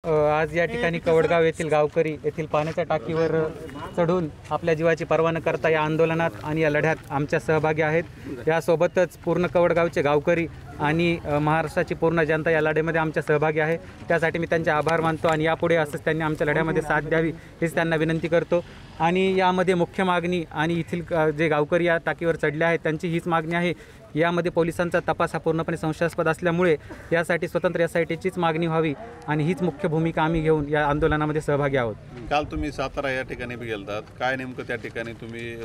आज या ठिकाणी कवडगाव येथील गावकरी येथील पाण्याच्या टाकीवर चढून आपल्या जीवाची पर्वा न करता या आंदोलनात आणि या लढ्यात आमच्या सहभागी आहेत। यासोबतच पूर्ण कवडगावचे गावकरी आणि महाराष्ट्राची पूर्ण जनता या लढ्यामध्ये आमच्या सहभागी आहे। त्यासाठी मी त्यांचे आभार मानतो आणि यापुढे असंच त्यांनी आमच्या लढ्यामध्ये साथ द्यावी हीच त्यांना विनंती करतो। आणि यामध्ये मुख्य मागणी आणि येथील जे गावकरी या टाकीवर चढले आहेत त्यांची हीच मागणी आहे। यामध्ये पोलिसांचा तपास हा पूर्णपणे संशयास्पद असल्यामुळे यासाठी स्वतंत्र SITचीच मागणी व्हावी आणि हीच मुख्य भूमिका आम्ही घेऊन या आंदोलनामध्ये सहभागी आहोत। काल तुम्ही सातारा या ठिकाणी गेलात, काय नेमकं त्या ठिकाणी तुम्ही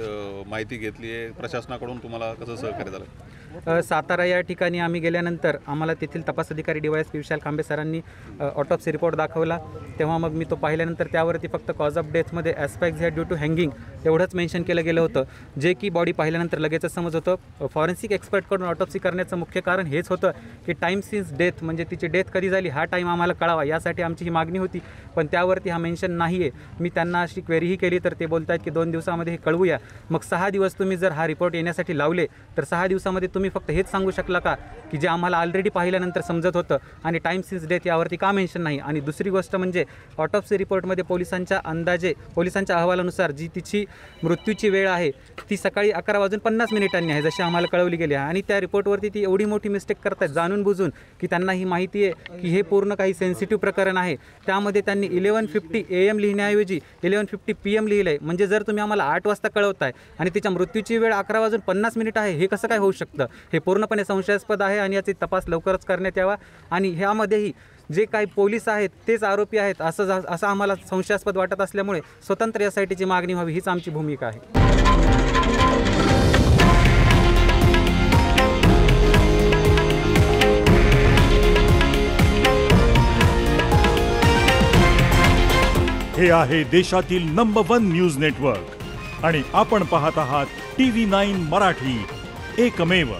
माहिती घेतली आहे, प्रशासनाकडून तुम्हाला कसं सहकार्य झालं? सातारा या ठिकाणी आम्ही गेल्यानंतर आम्हाला तेथील तपास अधिकारी DYSP विशाल खांबे सरांनी ऑटोप्सी रिपोर्ट दाखवला। तेव्हा मग मी तो पाहिल्यानंतर त्यावरती फक्त कॉज ऑफ डेथमध्ये ॲस्पेक्ट्स ह्या ड्यू टू हँगिंग एवढंच मेन्शन केलं गेलं होतं, जे की बॉडी पाहिल्यानंतर लगेचच समज होतं। फॉरेन्सिक एक्सपर्टकडून ऑटोप्सी करण्याचं मुख्य कारण हेच होतं की टाईम सिन्स डेथ म्हणजे तिची डेथ कधी झाली हा टाईम आम्हाला कळावा, यासाठी आमची ही मागणी होती। पण त्यावरती हा मेन्शन नाही आहे। मी त्यांना अशी क्वेरीही केली तर ते बोलत आहेत की 2 दिवसामध्ये हे कळवूया। मग 6 दिवस तुम्ही जर हा रिपोर्ट येण्यासाठी लावले तर 6 दिवसामध्ये तुम्ही फक्त हेच सांगू शकला का की जे आम्हाला ऑलरेडी पाहिल्यानंतर समजत होतं आणि टाईम सिन्स डेथ यावरती का मेन्शन नाही? आणि दुसरी गोष्ट म्हणजे ऑटोप्सी रिपोर्टमध्ये पोलिसांच्या अहवालानुसार जी तिची मृत्यूची वेळ आहे ती सकाळी 11:50 आहे जशी आम्हाला कळवली गेली आहे। आणि त्या रिपोर्टवरती ती एवढी मोठी मिस्टेक करतात जाणून बुजून की त्यांना ही माहिती आहे की हे पूर्ण काही सेन्सिटिव्ह प्रकरण आहे। त्यामध्ये त्यांनी 11:50 AM लिहिण्याऐवजी 11:50 PM लिहिलं आहे। म्हणजे जर तुम्ही आम्हाला 8 वाजता कळवताय आणि तिच्या मृत्यूची वेळ 11:50 आहे, हे कसं काय होऊ शकतं? हे पूर्णपणे संशयास्पद आहे आणि याचा तपास लवकरच करण्यात यावा। आणि ह्यामध्येही जे काही पोलीस आहेत तेच आरोपी आहेत असं आम्हाला संशयास्पद वाटत असल्यामुळे स्वतंत्र SITची मागणी व्हावी हीच आमची भूमिका आहे। हे आहे देशातील नंबर 1 न्यूज नेटवर्क आणि आपण पाहत आहात TV9 मराठी, एकमेव।